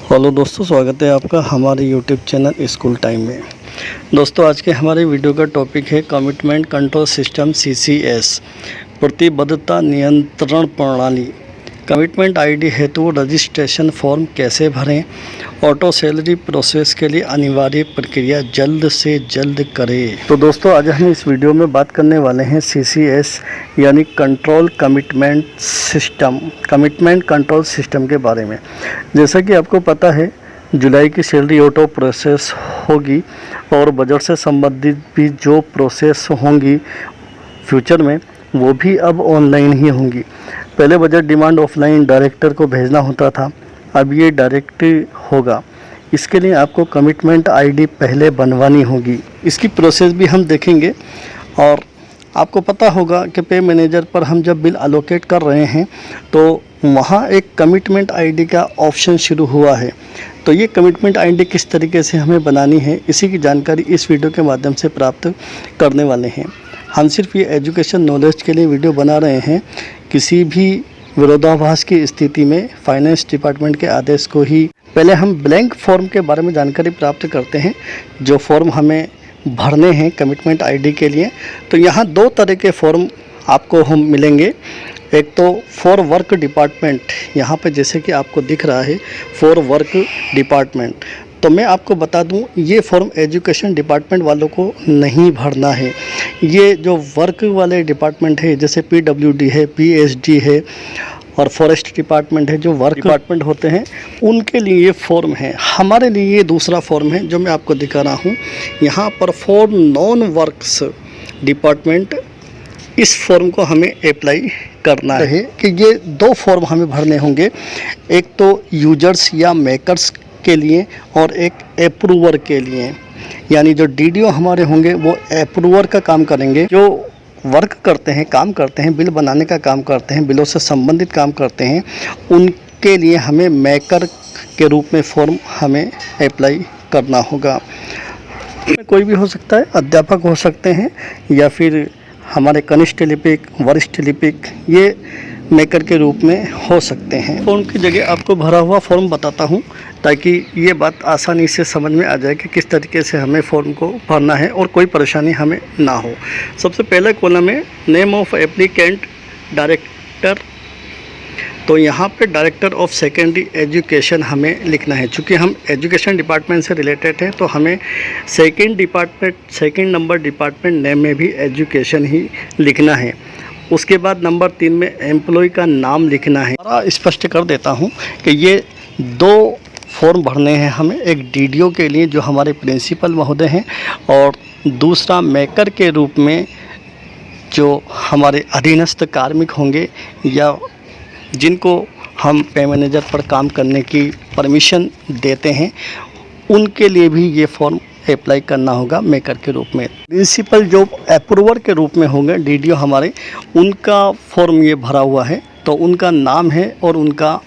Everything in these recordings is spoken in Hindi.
हेलो दोस्तों, स्वागत है आपका हमारे यूट्यूब चैनल स्कूल टाइम में। दोस्तों, आज के हमारे वीडियो का टॉपिक है कमिटमेंट कंट्रोल सिस्टम CCS, प्रतिबद्धता नियंत्रण प्रणाली। कमिटमेंट आईडी हेतु रजिस्ट्रेशन फॉर्म कैसे भरें, ऑटो सैलरी प्रोसेस के लिए अनिवार्य प्रक्रिया जल्द से जल्द करें। तो दोस्तों, आज हम इस वीडियो में बात करने वाले हैं CCS यानी कंट्रोल कमिटमेंट कंट्रोल सिस्टम के बारे में। जैसा कि आपको पता है, जुलाई की सैलरी ऑटो प्रोसेस होगी और बजट से संबंधित भी जो प्रोसेस होंगी फ्यूचर में, वो भी अब ऑनलाइन ही होंगी। पहले बजट डिमांड ऑफलाइन डायरेक्टर को भेजना होता था, अब ये डायरेक्ट होगा। इसके लिए आपको कमिटमेंट आईडी पहले बनवानी होगी। इसकी प्रोसेस भी हम देखेंगे। और आपको पता होगा कि पे मैनेजर पर हम जब बिल अलोकेट कर रहे हैं तो वहाँ एक कमिटमेंट आईडी का ऑप्शन शुरू हुआ है। तो ये कमिटमेंट आईडी किस तरीके से हमें बनानी है, इसी की जानकारी इस वीडियो के माध्यम से प्राप्त करने वाले हैं। हम सिर्फ ये एजुकेशन नॉलेज के लिए वीडियो बना रहे हैं। किसी भी विरोधाभास की स्थिति में फाइनेंस डिपार्टमेंट के आदेश को ही पहले हम ब्लैंक फॉर्म के बारे में जानकारी प्राप्त करते हैं, जो फॉर्म हमें भरने हैं कमिटमेंट आईडी के लिए। तो यहाँ दो तरह के फॉर्म आपको हम मिलेंगे। एक तो फॉर वर्क डिपार्टमेंट, यहाँ पे जैसे कि आपको दिख रहा है फॉर वर्क डिपार्टमेंट। तो मैं आपको बता दूं, ये फॉर्म एजुकेशन डिपार्टमेंट वालों को नहीं भरना है। ये जो वर्क वाले डिपार्टमेंट है, जैसे PWD है, PSD है और फॉरेस्ट डिपार्टमेंट है, जो वर्क डिपार्टमेंट होते हैं, उनके लिए ये फॉर्म है। हमारे लिए ये दूसरा फॉर्म है जो मैं आपको दिखा रहा हूँ। यहाँ पर फॉर नॉन वर्क्स डिपार्टमेंट, इस फॉर्म को हमें अप्लाई करना है कि ये दो फॉर्म हमें भरने होंगे। एक तो यूजर्स या मेकर्स के लिए और एक अप्रूवर के लिए। यानी जो DDO हमारे होंगे वो अप्रूवर का काम करेंगे। जो वर्क करते हैं, काम करते हैं, बिल बनाने का काम करते हैं, बिलों से संबंधित काम करते हैं, उनके लिए हमें मेकर के रूप में फॉर्म हमें अप्लाई करना होगा। कोई भी हो सकता है, अध्यापक हो सकते हैं या फिर हमारे कनिष्ठ लिपिक, वरिष्ठ लिपिक, ये मेकर के रूप में हो सकते हैं। फॉर्म की जगह आपको भरा हुआ फॉर्म बताता हूँ ताकि ये बात आसानी से समझ में आ जाए कि किस तरीके से हमें फॉर्म को भरना है और कोई परेशानी हमें ना हो। सबसे पहले कॉलम है नेम ऑफ एप्लीकेंट डायरेक्टर। तो यहाँ पे डायरेक्टर ऑफ सेकेंडरी एजुकेशन हमें लिखना है। चूँकि हम एजुकेशन डिपार्टमेंट से रिलेटेड है तो हमें सेकेंड नंबर डिपार्टमेंट नेम में भी एजुकेशन ही लिखना है। उसके बाद नंबर 3 में एम्प्लॉय का नाम लिखना है। स्पष्ट कर देता हूँ कि ये दो फॉर्म भरने हैं हमें। एक DDO के लिए जो हमारे प्रिंसिपल महोदय हैं, और दूसरा मेकर के रूप में जो हमारे अधीनस्थ कार्मिक होंगे या जिनको हम पे मैनेजर पर काम करने की परमिशन देते हैं, उनके लिए भी ये फॉर्म अप्लाई करना होगा मेकर के रूप में। प्रिंसिपल जो अप्रूवर के रूप में होंगे DDO हमारे, उनका फॉर्म ये भरा हुआ है। तो उनका नाम है और उनका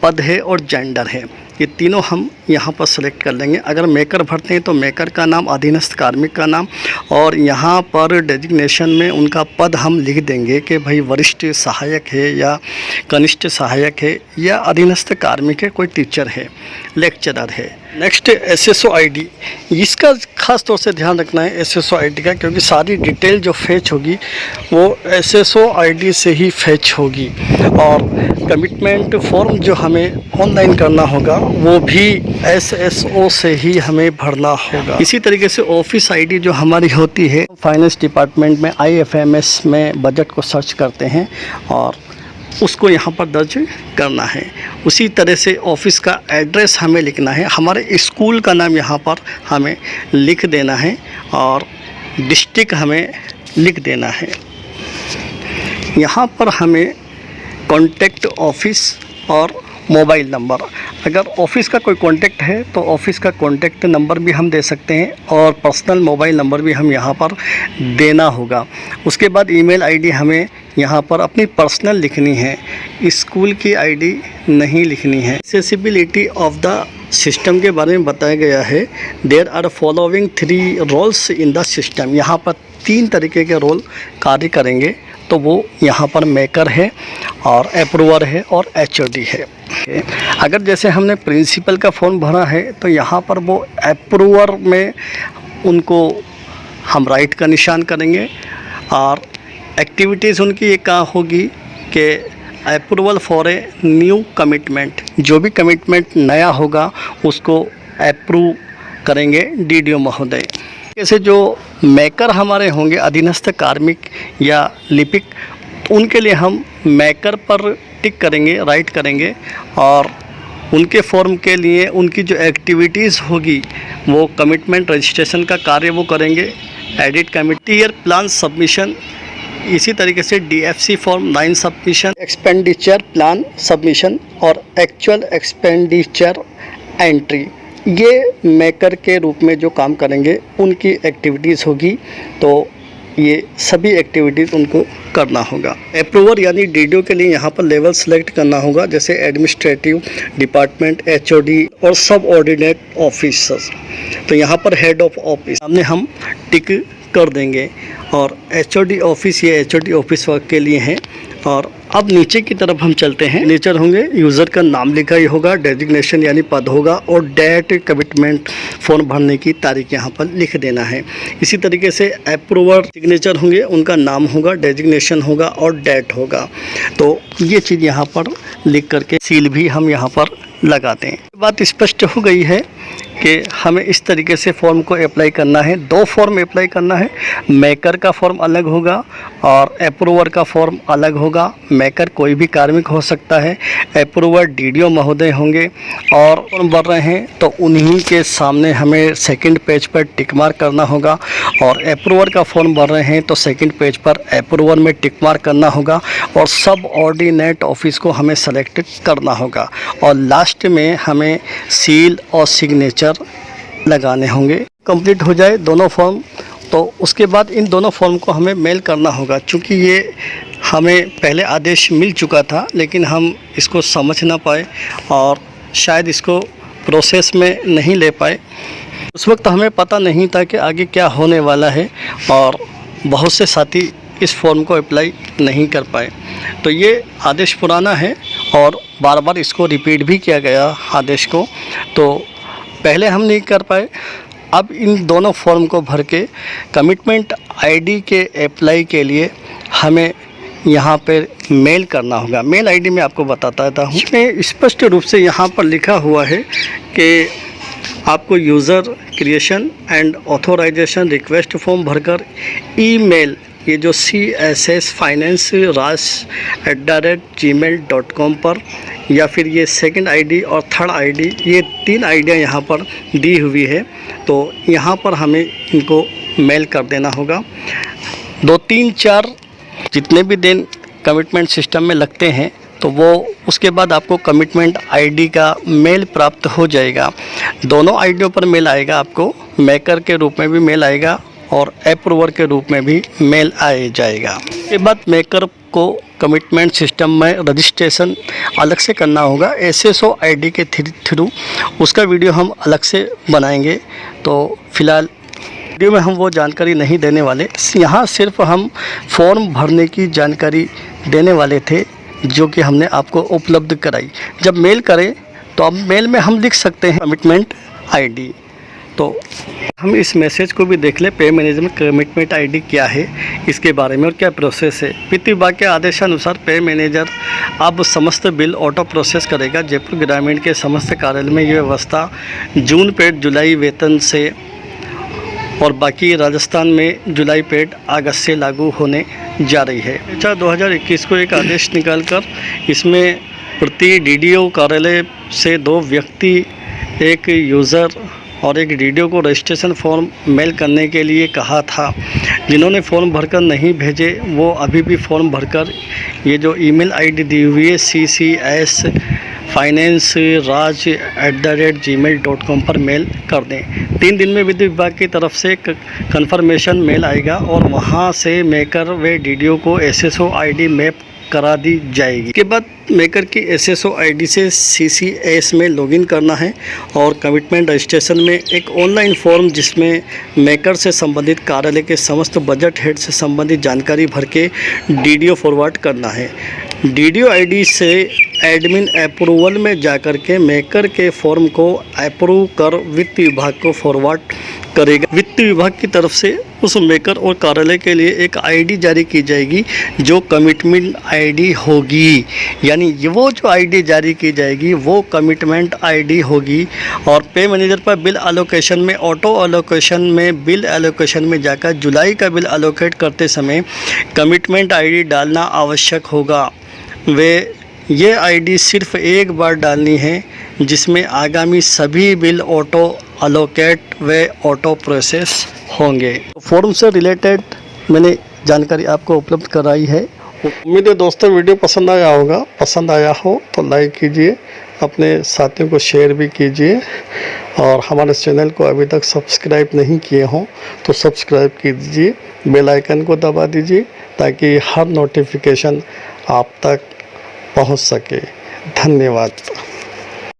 पद है और जेंडर है, ये तीनों हम यहाँ पर सेलेक्ट कर लेंगे। अगर मेकर भरते हैं तो मेकर का नाम, अधीनस्थ कार्मिक का नाम, और यहाँ पर डेजिग्नेशन में उनका पद हम लिख देंगे कि भाई वरिष्ठ सहायक है या कनिष्ठ सहायक है या अधीनस्थ कार्मिक है, कोई टीचर है, लेक्चरर है। नेक्स्ट SSO ID, इसका खास तौर से ध्यान रखना है SSO ID का, क्योंकि सारी डिटेल जो फैच होगी वो SSO ID से ही फैच होगी। और कमिटमेंट फॉर्म जो हमें ऑनलाइन करना होगा वो भी SSO से ही हमें भरना होगा। इसी तरीके से ऑफिस ID जो हमारी होती है, फाइनेंस डिपार्टमेंट में IFMS में बजट को सर्च करते हैं और उसको यहाँ पर दर्ज करना है। उसी तरह से ऑफिस का एड्रेस हमें लिखना है, हमारे स्कूल का नाम यहाँ पर हमें लिख देना है और डिस्ट्रिक्ट हमें लिख देना है। यहाँ पर हमें कॉन्टैक्ट ऑफिस और मोबाइल नंबर, अगर ऑफ़िस का कोई कॉन्टैक्ट है तो ऑफ़िस का कॉन्टैक्ट नंबर भी हम दे सकते हैं और पर्सनल मोबाइल नंबर भी हम यहाँ पर देना होगा। उसके बाद ईमेल आईडी हमें यहाँ पर अपनी पर्सनल लिखनी है, स्कूल की आईडी नहीं लिखनी है। एक्सेसिबिलिटी ऑफ द सिस्टम के बारे में बताया गया है। There are following 3 roles in the system. यहाँ पर 3 तरीके के रोल कार्य करेंगे। तो वो यहाँ पर मेकर है और अप्रूवर है और HOD है। अगर जैसे हमने प्रिंसिपल का फॉर्म भरा है तो यहाँ पर वो अप्रूवर में उनको हम राइट का निशान करेंगे और एक्टिविटीज़ उनकी ये क्या होगी कि approval for a new commitment, जो भी कमिटमेंट नया होगा उसको अप्रूव करेंगे DDO महोदय। जैसे जो मेकर हमारे होंगे अधीनस्थ कार्मिक या लिपिक, उनके लिए हम मेकर पर टिक करेंगे, राइट करेंगे और उनके फॉर्म के लिए उनकी जो एक्टिविटीज़ होगी वो कमिटमेंट रजिस्ट्रेशन का कार्य वो करेंगे। Edit committee year plan submission, इसी तरीके से DFC form 9 submission, expenditure plan submission और एक्चुअल एक्सपेंडिचर एंट्री, ये मेकर के रूप में जो काम करेंगे उनकी एक्टिविटीज़ होगी। तो ये सभी एक्टिविटीज़ उनको करना होगा। अप्रूवर यानी DDO के लिए यहाँ पर लेवल सेलेक्ट करना होगा, जैसे एडमिनिस्ट्रेटिव डिपार्टमेंट, HOD और सब ऑर्डिनेट ऑफिसर्स। तो यहाँ पर हेड ऑफ ऑफिस सामने हम टिक कर देंगे और HOD ऑफिस, ये HOD ऑफिस वर्क के लिए हैं। और अब नीचे की तरफ हम चलते हैं। नेचर होंगे, यूज़र का नाम लिखा ही होगा, डेजिग्नेशन यानी पद होगा और डेट कमिटमेंट फॉर्म भरने की तारीख यहाँ पर लिख देना है। इसी तरीके से अप्रूवर सिग्नेचर होंगे, उनका नाम होगा, डेजिग्नेशन होगा और डेट होगा। तो ये चीज़ यहाँ पर लिख करके सील भी हम यहाँ पर लगाते हैं। बात स्पष्ट हो गई है कि हमें इस तरीके से फॉर्म को अप्लाई करना है। 2 फॉर्म अप्लाई करना है, मेकर का फॉर्म अलग होगा और अप्रूवर का फॉर्म अलग होगा। मेकर कोई भी कार्मिक हो सकता है, अप्रूवर DDO महोदय होंगे और फॉर्म भर रहे हैं तो उन्हीं के सामने हमें सेकंड पेज पर टिक मार्क करना होगा। और अप्रूवर का फॉर्म भर रहे हैं तो सेकंड पेज पर अप्रूवर में टिक मार्क करना होगा और सब ऑर्डिनेट ऑफिस को हमें सेलेक्ट करना होगा और लास्ट में हमें सील और सिग्नेचर लगाने होंगे। कंप्लीट हो जाए दोनों फॉर्म तो उसके बाद इन दोनों फॉर्म को हमें मेल करना होगा। चूँकि ये हमें पहले आदेश मिल चुका था लेकिन हम इसको समझ ना पाए और शायद इसको प्रोसेस में नहीं ले पाए। उस वक्त हमें पता नहीं था कि आगे क्या होने वाला है और बहुत से साथी इस फॉर्म को अप्लाई नहीं कर पाए। तो ये आदेश पुराना है और बार बार इसको रिपीट भी किया गया आदेश को, तो पहले हम नहीं कर पाए। अब इन दोनों फॉर्म को भर के कमिटमेंट ID के अप्लाई के लिए हमें यहाँ पर मेल करना होगा। मेल ID मैं आपको बताता हूँ। इसमें स्पष्ट रूप से यहाँ पर लिखा हुआ है कि आपको user creation and authorisation request form भरकर ईमेल, ये जो csfinance.ras@gmail.com पर या फिर ये सेकंड ID और थर्ड ID, ये 3 आइडिया यहाँ पर दी हुई है। तो यहाँ पर हमें इनको मेल कर देना होगा। 2, 3, 4 जितने भी दिन कमिटमेंट सिस्टम में लगते हैं तो वो उसके बाद आपको कमिटमेंट ID का मेल प्राप्त हो जाएगा। दोनों आइडियों पर मेल आएगा, आपको मेकर के रूप में भी मेल आएगा और अप्रूवर के रूप में भी मेल आ जाएगा। इसके बाद मेकर को कमिटमेंट सिस्टम में रजिस्ट्रेशन अलग से करना होगा SSO ID के थ्रू। उसका वीडियो हम अलग से बनाएंगे। तो फिलहाल वीडियो में हम वो जानकारी नहीं देने वाले, यहाँ सिर्फ हम फॉर्म भरने की जानकारी देने वाले थे जो कि हमने आपको उपलब्ध कराई। जब मेल करें तो अब मेल में हम लिख सकते हैं कमिटमेंट ID। तो हम इस मैसेज को भी देख लें, पे मैनेजमेंट कमिटमेंट ID क्या है, इसके बारे में और क्या प्रोसेस है। वित्त विभाग के आदेशानुसार पे मैनेजर अब समस्त बिल ऑटो प्रोसेस करेगा। जयपुर ग्रामीण के समस्त कार्यालय में ये व्यवस्था जून पेड जुलाई वेतन से और बाकी राजस्थान में जुलाई पेड अगस्त से लागू होने जा रही है। 2021 को एक आदेश निकालकर इसमें प्रति DDO कार्यालय से 2 व्यक्ति, एक यूज़र और एक DDO को रजिस्ट्रेशन फॉर्म मेल करने के लिए कहा था। जिन्होंने फॉर्म भरकर नहीं भेजे वो अभी भी फॉर्म भरकर ये जो ईमेल ID दी हुई है ccsfinance@gmail.com पर मेल कर दें। 3 दिन में वित्त विभाग की तरफ से कंफर्मेशन मेल आएगा और वहां से मेकर व DDO को SSO ID मैप करा दी जाएगी। इसके बाद मेकर की SSO ID से CCS में लॉगिन करना है और कमिटमेंट रजिस्ट्रेशन में एक ऑनलाइन फॉर्म जिसमें मेकर से संबंधित कार्यालय के समस्त बजट हेड से संबंधित जानकारी भर के DDO फॉरवर्ड करना है। DDO ID से एडमिन अप्रूवल में जाकर के मेकर के फॉर्म को अप्रूव कर वित्त विभाग को फॉरवर्ड करेगा। वित्त विभाग की तरफ से उस मेकर और कार्यालय के लिए एक ID जारी की जाएगी जो कमिटमेंट ID होगी, यानी वो जो ID जारी की जाएगी वो कमिटमेंट ID होगी। और पे मैनेजर पर बिल एलोकेशन में ऑटो एलोकेशन में बिल एलोकेशन में जाकर जुलाई का बिल एलोकेट करते समय कमिटमेंट ID डालना आवश्यक होगा। ये ID सिर्फ एक बार डालनी है जिसमें आगामी सभी बिल ऑटो अलोकेट व ऑटो प्रोसेस होंगे। फॉर्म से रिलेटेड मैंने जानकारी आपको उपलब्ध कराई है। उम्मीद है दोस्तों वीडियो पसंद आया होगा। पसंद आया हो तो लाइक कीजिए, अपने साथियों को शेयर भी कीजिए और हमारे चैनल को अभी तक सब्सक्राइब नहीं किए हों तो सब्सक्राइब कीजिए, बेल आइकन को दबा दीजिए ताकि हर नोटिफिकेशन आप तक पहुंच सके। धन्यवाद।